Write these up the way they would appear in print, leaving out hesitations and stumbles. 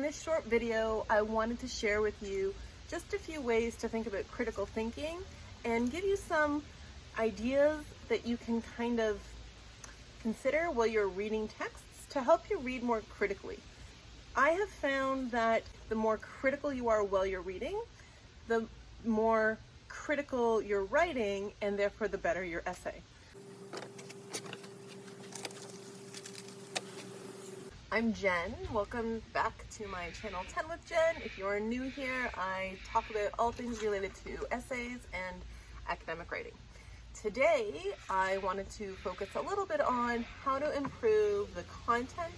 this short video, I wanted to share with you just a few ways to think about critical thinking and give you some ideas that you can kind of consider while you're reading texts to help you read more critically. I have found that the more critical you are while you're reading, the more critical you're writing, and therefore the better your essay. I'm Jen. Welcome back to my channel 10 with Jen. If you are new here, I talk about all things related to essays and academic writing. Today, I wanted to focus a little bit on how to improve the content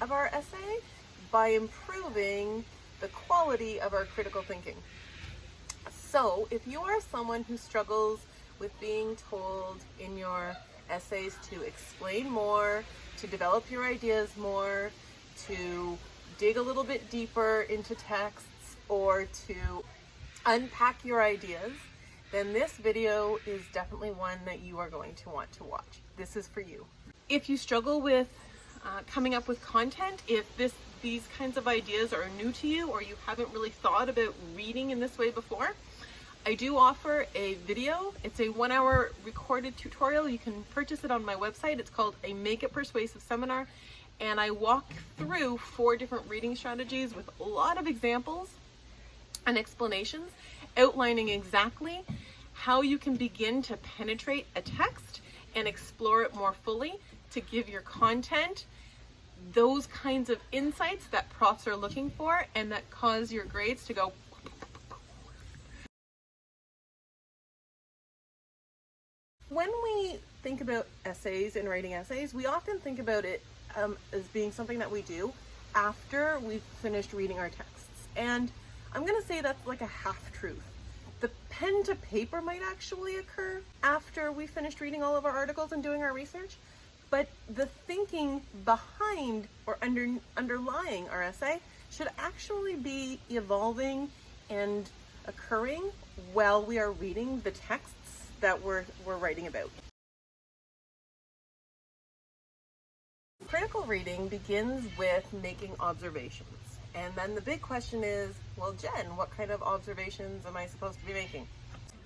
of our essay by improving the quality of our critical thinking. So, if you are someone who struggles with being told in your essays to explain more, to develop your ideas more, to dig a little bit deeper into texts, or to unpack your ideas, then this video is definitely one that you are going to want to watch. This is for you. If you struggle with coming up with content, if these kinds of ideas are new to you, or you haven't really thought about reading in this way before, I do offer a video. It's a 1-hour recorded tutorial. You can purchase it on my website. It's called a Make It Persuasive seminar. And I walk through 4 different reading strategies with a lot of examples and explanations outlining exactly how you can begin to penetrate a text and explore it more fully to give your content those kinds of insights that profs are looking for and that cause your grades to go. When we think about essays and writing essays, we often think about it as being something that we do after we've finished reading our texts. And I'm going to say that's like a half-truth. The pen to paper might actually occur after we finished reading all of our articles and doing our research, but the thinking behind or underlying our essay should actually be evolving and occurring while we are reading the texts that we're writing about. Critical reading begins with making observations. And then the big question is, well, Jen, what kind of observations am I supposed to be making?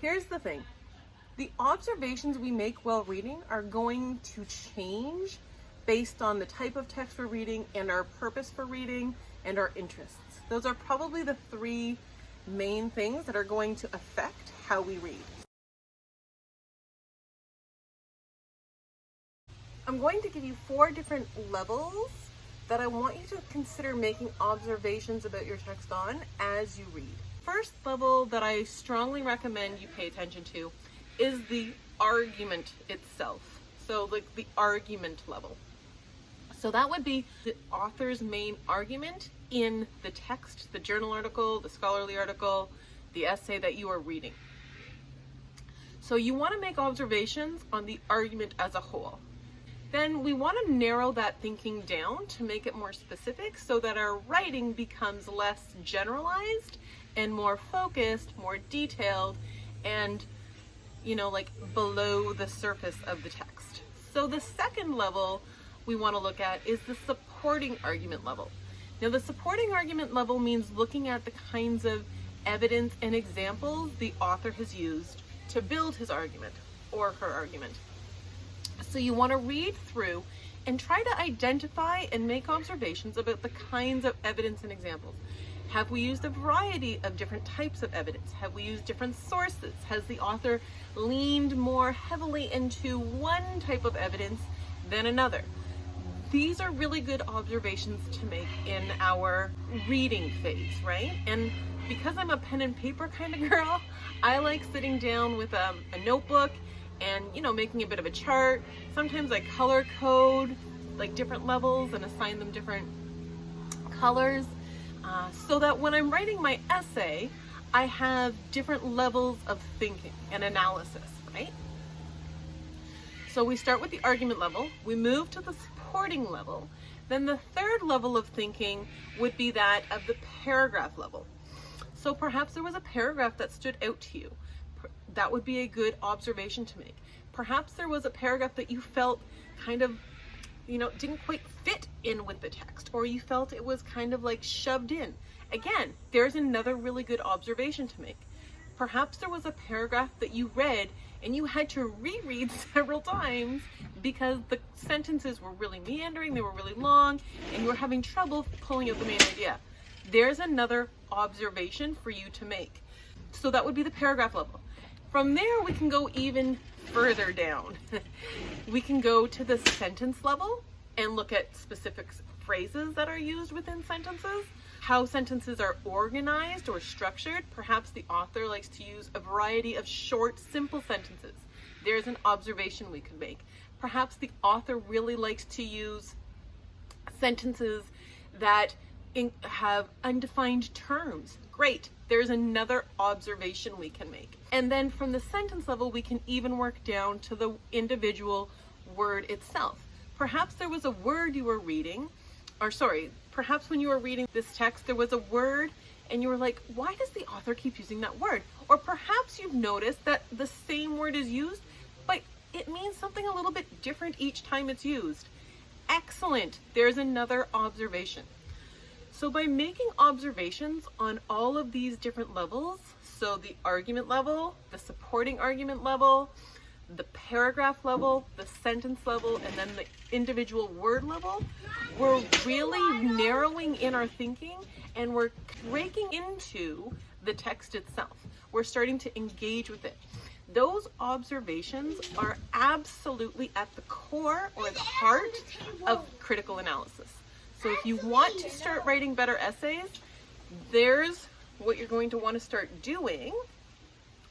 Here's the thing. The observations we make while reading are going to change based on the type of text we're reading and our purpose for reading and our interests. Those are probably the 3 main things that are going to affect how we read. I'm going to give you 4 different levels that I want you to consider making observations about your text on as you read. First level that I strongly recommend you pay attention to is the argument itself. So like the argument level. So that would be the author's main argument in the text, the journal article, the scholarly article, the essay that you are reading. So you want to make observations on the argument as a whole. Then we want to narrow that thinking down to make it more specific so that our writing becomes less generalized and more focused, more detailed, and like below the surface of the text. So the second level we want to look at is the supporting argument level. Now the supporting argument level means looking at the kinds of evidence and examples the author has used to build his argument or her argument. So you want to read through and try to identify and make observations about the kinds of evidence and examples. Have we used a variety of different types of evidence? Have we used different sources? Has the author leaned more heavily into one type of evidence than another? These are really good observations to make in our reading phase, right? And because I'm a pen and paper kind of girl, I like sitting down with a notebook and making a bit of a chart. Sometimes I color code like different levels and assign them different colors so that when I'm writing my essay, I have different levels of thinking and analysis, right? So we start with the argument level, we move to the supporting level, then the third level of thinking would be that of the paragraph level. So perhaps there was a paragraph that stood out to you. That would be a good observation to make. Perhaps there was a paragraph that you felt kind of didn't quite fit in with the text, or you felt it was kind of like shoved in. Again, there's another really good observation to make. Perhaps there was a paragraph that you read and you had to reread several times because the sentences were really meandering, they were really long, and you were having trouble pulling out the main idea. There's another observation for you to make. So that would be the paragraph level. From there, we can go even further down. We can go to the sentence level and look at specific phrases that are used within sentences, how sentences are organized or structured. Perhaps the author likes to use a variety of short, simple sentences. There's an observation we could make. Perhaps the author really likes to use sentences that have undefined terms. Great. There's another observation we can make. And then from the sentence level, we can even work down to the individual word itself. Perhaps there was a word you were reading, perhaps when you were reading this text, there was a word and you were like, why does the author keep using that word? Or perhaps you've noticed that the same word is used, but it means something a little bit different each time it's used. Excellent. There's another observation. So by making observations on all of these different levels, so the argument level, the supporting argument level, the paragraph level, the sentence level, and then the individual word level, we're really narrowing in our thinking and we're breaking into the text itself. We're starting to engage with it. Those observations are absolutely at the core or the heart of critical analysis. So if you want to start writing better essays, there's what you're going to want to start doing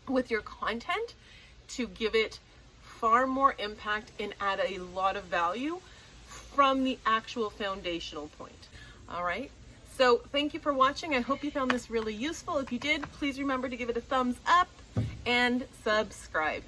with your content to give it far more impact and add a lot of value from the actual foundational point. All right. So thank you for watching. I hope you found this really useful. If you did, please remember to give it a thumbs up and subscribe.